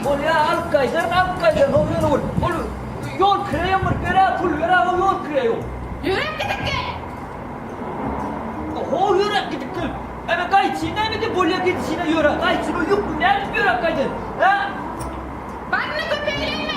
Ol ya al kaydır ol. Yol kırıyor mu? Bera pul bera yol kırıyor. Yürek gidikki. O yürek gidip kıl. Ama kayçına mı de bolya gitçine yürek. Kayçına yok mu? Nerede yürek kaydın? Ha? Bana köpeğiyle mi?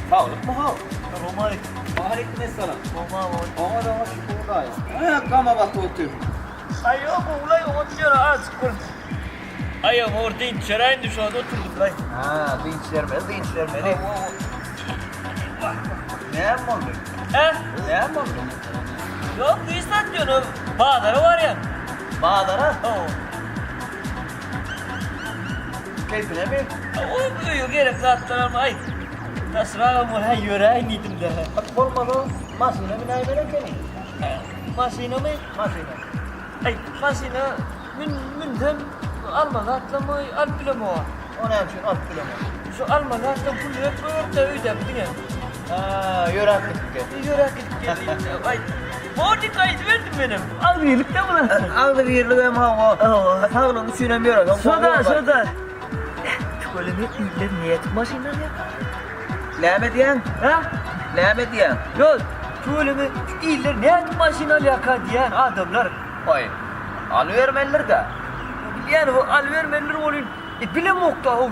Sağlık mı ha? Romanik. Maharik ne sana? Ama da şu buradayız. Kama bak otur. Ayo bu ulay oturuyor az kur. Ayo ordin çerayn düşüyor oturduk lan. Ha, dinçlermeli. Ne yapmadın? He? Ne yapmadın? Yok istat diyorum. Bağları var ya. Bağdara, Oo. keyfine mi? O büyüyor gerek atlarım ay. Nasrağım var yüreğim yedim de. Bak olmadı, masine mi naybele keni? Masina mı? Masine. Ay masina mündem almalı atlamayı alpile mi o? O ne için alt kilometre? Şu almalı atlam pulu hep böyle öyle bir Ha, yürek gittik. Yürek git. Ay. Borcu kayıt verdim benim. Al birlikte mi lan? Aldı bir yerli hem hava. Sağlığını düşünemiyorum. Soda. Şöyle bir iyiler niyet maşinler ya. Lehmet diyen? Ha? Lehmet diyen? Yok. Şöyle bir iyiler niyet maşinler yaka diyen adamlar. Oy. Alıvermeliler de. Yani bu alvermenler oluyor. Bilem okta o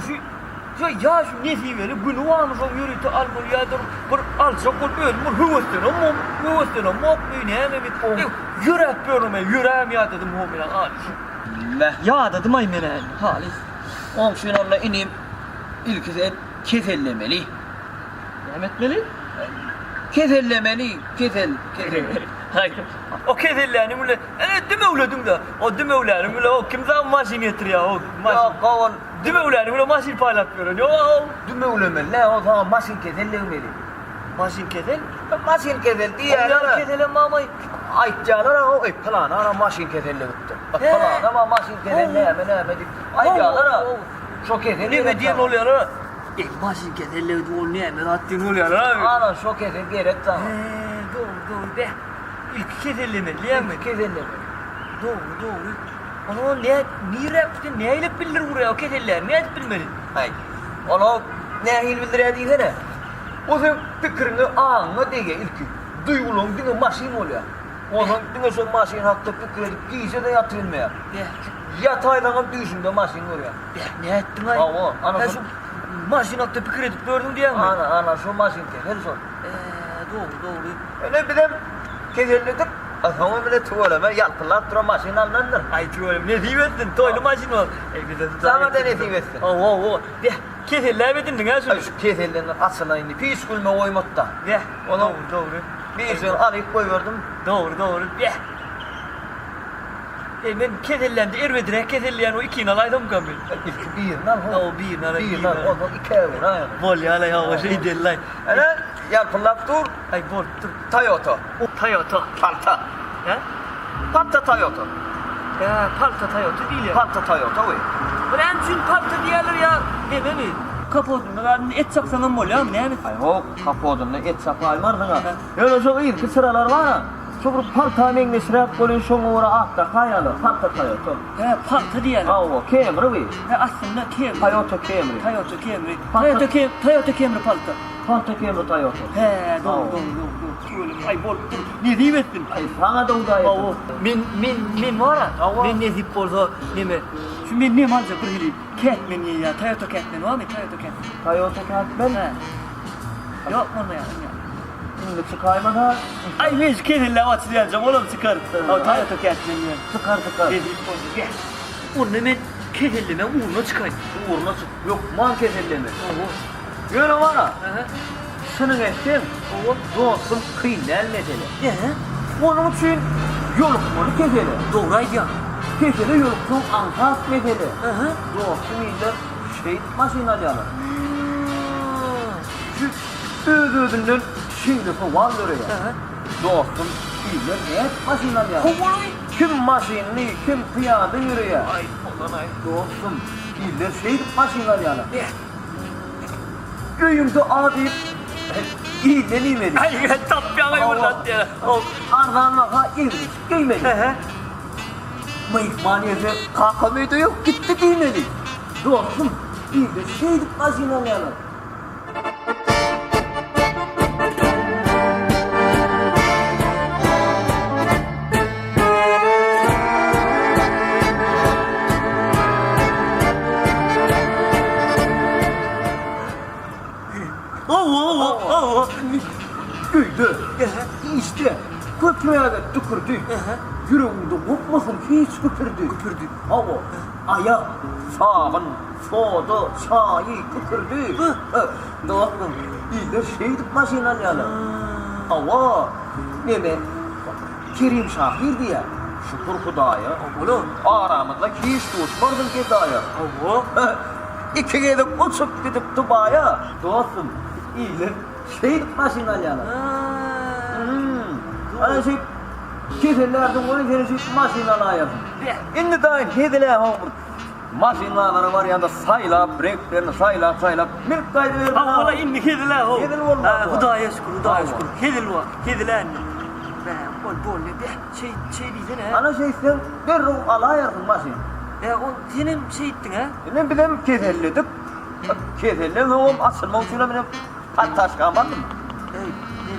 şu ya şu ne diyeyim bunu var mı şu yürütü alkol yadır bir alacak ol öyle bir hıvastına mop ne hemen bir yürek böyle yüreğim ya dedim homilan al Leh. ya dedim ay menen halis Komşunlarla ineyim. İlkiden kefellemeli. Mehmetmeli Kefellemeli. Ketel. hayır o kezellerini böyle değil mi uladım da o değil mi ulanım böyle o kim zaman maşin getir ya o Ya maşin kavan. değil mi ulanım böyle maşin paylaşmıyor ya Düme ulemeli. Ne o zaman masin kefellemeli. maşin kezel Masin ketel diye ya ara. kezelen mamay Aytçalara o falan ara masin ketelle gitti. Bak He. falan ama masin ketelle hemen aytçalara şok ketelle. Ne diyen oluyor ha? Maşin kezel o ne mi attın oluyor ha? Ana şok ketelle gerek tamam. Doğru be. İlk kezellemeli ya mı? Ketelle. Doğru. Ama niye yaptın? Ne ile bilir buraya o kezeller? Ne bilmeli? Hay. Onu ne hil bildiredi ne? O zaman fikrini anla diye ilk. Duyulun dine masin oluyor. Onun dine şu masin hakkında fikri giyse de yatırılmaya. Yataydan düşümde masin oluyor. Ne ettin ay? Ama ana Şu maşin hakkında bir kredi gördüm diye mi? ana şu masin ketelle son. Doğru. Öyle bir de kezelledik Tamam bile tuvaleme yalpılar duran maşin alınır. Ay tuvalim ne diyorsun? Toylu maşin var. Bize de Sana da ne diyorsun? Oo. De keseller bedin ne Ay şunu? şu keselden asına indi. Pis gülme oymatta. De Onu doğru. bir gün alıp koyverdim. Doğru. De. Ben kesellendi ermedirek keselleyen o ikini alaydım kamil. İlk bir nal ho. O bir nara Bir nal o iki ev ha. Bol ya la ya o şey dellay. Ana yalpılar dur. Ay bol dur. Toyota. Toyota. Palta. He? Palta Toyota. Ya palta Toyota değil ya. Palta Toyota oy. Ben çünkü palta diyorlar ya. Değil mi? Kapodun ben et sapsanım bol ya ne mi? Ay o kapodun et sapı aymardın ha. Öyle çok iyi ki sıralar var ha. Sonra palta mengesirap golün şoğuna uğra akta kayalı. Palta Toyota. He palta diyorlar. Ha o Camry oy. He aslında Camry. Toyota Camry. Toyota Camry palta. Palta Camry Toyota. He doğru. Ay bol dur. Ne diyorsun? Ay sana da udayet. Avo, min var ha. Avo. Min ne zip bolsa neme. Şu min ne malca bir hili. Catman ya, Toyota Catman var mı? Toyota Catman. Toyota Catman. He. Yok mu ya? Şimdi çıkayma da. Ay ben şu kedille açlayacağım oğlum çıkar. O Toyota Catman ya. Çıkar. Ne zip bolsa gel. Onu hemen kedille uğruna çıkayım. Uğruna çık. Yok man kezelleme. Avo. Yöne var ha. Aha. Sının ettim. Avo. Dostum kıynel mesele. Ne? Onun için yolukmalı kezele. Doğraydı ya. Kezele yoluksun ankat mesele. Aha. Dostum iller şehit maşinalı. Şu ödünden şimdi falan oraya. Aha. Dostum iller net maşinalı. Kovalay. Kim maşinli, kim piyade yürüyor. Ay ulan ay. Dostum iller şehit maşinalı. Ne? Köyümde adil iğneliymedik. Ay tapyana yollat ya. O. Ardanlığa ilmiş, giymedik. Aha. Mıyıkmaniyete kalkamaydı yok, gitti giymedik. Dostum, iller şehit maşinalı. Oo. Güydü. İşte köprüye tükürdü. Yüreğimde kopmasın hiç küpürdü. Hava, ayak, sağın, soğudu, çayı küpürdü. Dostum, iyiler şehit maşinalı. Hava, neme, Kerim Şahir diye. Şükür Hudaya. Oğlum. Aramızda hiç tutmardın ki daya. Oo. İki gidip uçup gidip Dubai'ye. Dostum, iyiler şehit maşinalı. Ana şey keserlerden onu gelecek maşinalar yapın. Şimdi daha kediler var. Maşinaları var yanında sayla, breklerini sayla. Milk kaydı verin. Ha ola indi kediler o. Kedil var mı? Hudaya şükür. Kedil var. Kediler ne? Bol ne be? Şey diyene. Ana şey sen bir ruh alayardın maşin. O senin şey ettin ha? Ne bileyim keserledik. Keserler ne oğlum asılma uçuna benim taş kalmadı mı?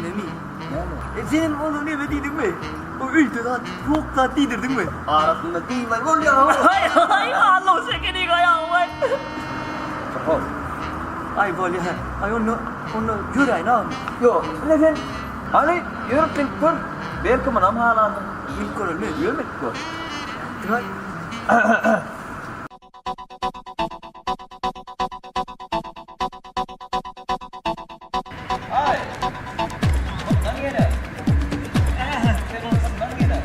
Ne mi? Senin oğlum ne dediydin mi? O ülkeden çok da değdirdin mi? Arasında değil mi? Gol ya. Ay Allah sekeni kaya vay. Çok. Ay bol ya. Ay onu yürüyün ha. Yok. Ne sen? Hani yürüttün kur. Belki manam halandı. İlk konu ne? Yürümek bu. Tray. Ay. Ondan gene. Sen ondan gene.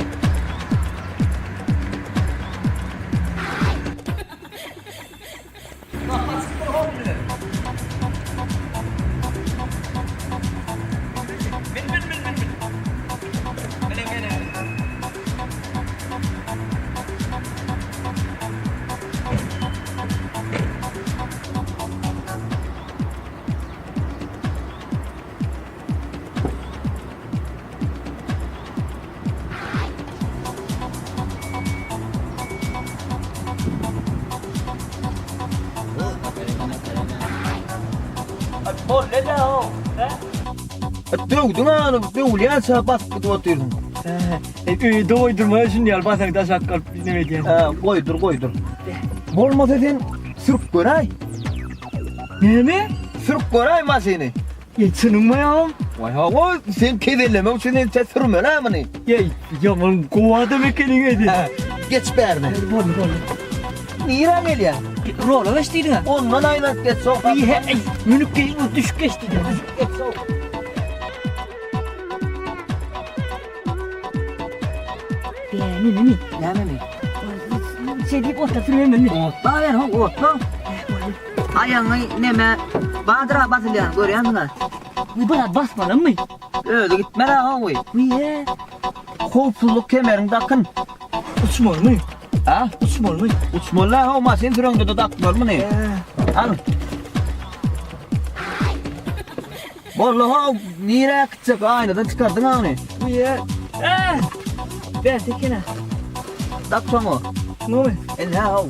Bol ne de o? Dövdün hanım, dövülüyorsa bas git oturdun. Doydurmaya şimdi yal basan da şakkal ne diyen. Koydur. Bolmaz sen sürüp göray. Ne mi? Sürüp göray masini. Yetsin mi ya? Vay ha, o sen kedelleme üçün tesirme la mı ne? Yey, yaman kovada mekenin edin. Geç berme. Bol. Nira gel ya. Rola geçtiydin ha. Ondan aynat geç soğuk. İyi he, minük geç, düşük geçtiydin. Geç soğuk. Ne? Yeme mi? Şey deyip orta sürüyorum ben de. Otla ver ha, otla. Ayağını neme, badıra basılyan, görüyor musun? Bu bana basmadan mı? Öyle gitme la ha, Niye? Kovsuzluk kemerini takın. Uçmalı mı? Ha? Uçmalı mı? Uçmalı ha, masin sürüngü de takmıyor mu ne? Al. Vallahi ha, nereye gidecek? Aynadan çıkardın ha ne? Niye? Ben tekene. Takacağım o. Ne oluyor? Ha.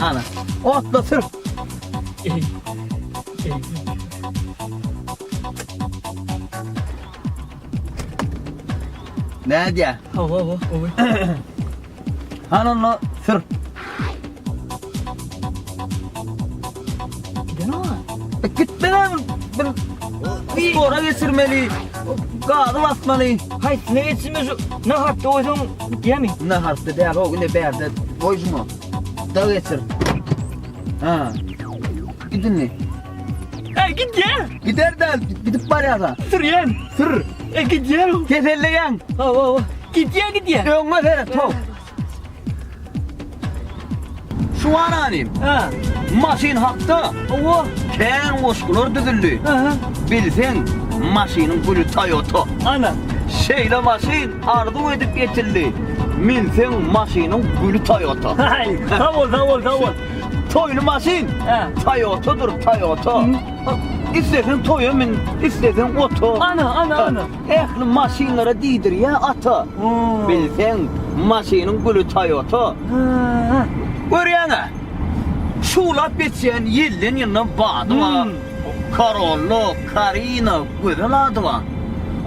Ana. Otla sür. Ne diye? Hava. Hanımla sür. Gidin ama. Gitme lan. Bir spora geçirmeli. Gazı basmalı. Hayır, ne geçsin şu? Ne harpta oysan diyemi? Ne harfte değer o gün de berde. Koyma. Da geçir. Ha. Gidin mi? Git ya. Gider de gidip var ya da. Sürüyen. Sür. Git ya. Keselleyen. Hava. Git ya. Dönme fere top. Şu an anim. Ha. Maşin hakta. Hava. Ken koşkulur düzüldü. Aha. Bilsen maşinin gülü Toyota. Ana. Şeyle maşin ardu edip getirdi. Minsen maşinin gülü Toyota. Hay. Davul. Toylu maşin. Ha. Toyota'dır Toyota. Hı. İstesen toyu min, istesen oto. Ana. Ehli maşinlara değdir ya ata. Bilsen maşinin gülü Toyota. Ha. Görüyorsun. Şulap geçen yılın yanına bağdı var. Karollo, Karina, güzel adı var.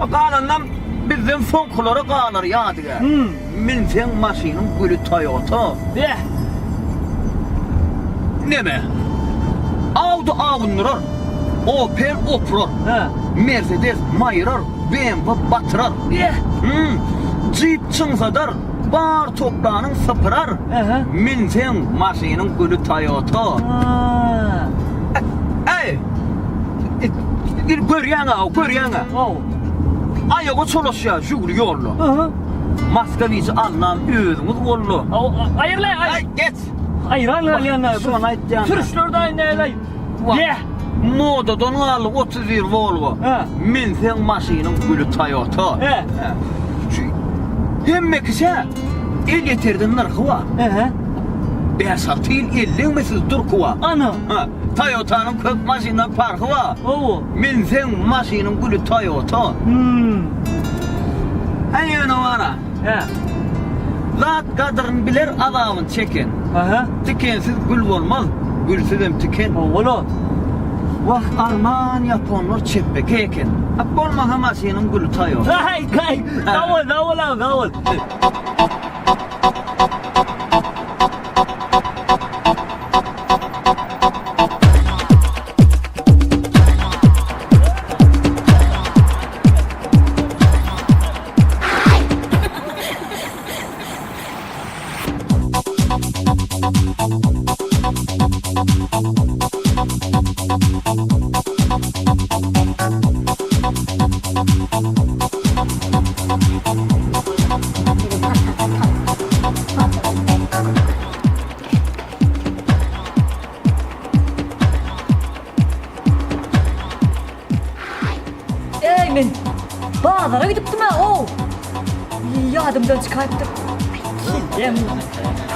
O kanından bizim fonkuları kalır yadıga. Minsen maşinin gülü Toyota. De. Ne mi? Audi avunurur. Opel oprur. Ha. Mercedes mayırır. BMW batırır. De. Jeep çınsadır. Bar toprağının sıpırar. Aha. Minsen maşinin gülü Toyota. Ha. Ey! Görüyorsun. Wow. Ayağı çalışıyor, jugul yollu. Aha. Maskavici anlam özümüz ollu. Ayırla. Ay geç! Ayran Sonra aytacağım. Sürüşlerde aynı. De. Modadan aldı 31 Volvo. Ha. Minsen maşinin gülü Toyota. He. Hemme kişe el getirdin narkı var. Aha. 5-6 yıl 50 mesiz durku var. Ana. Toyota'nın kök maşinden farkı var. Oo. Minsen maşinin gülü Toyota. Hayır var. He. Zat kadrını bilir adamın çeken. Aha. Tikensiz gül olmaz, gülsüz hem tiken. Oğlum. Vah Alman, Japonlar çeppe keken. Olmasa maşinin gülü Toyota. Hay. Davul. Ben bağlara gidiptim ha. Yadımdan çıkarttım.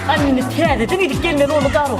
Anneni teyzeden gidip gelmedi onu garo.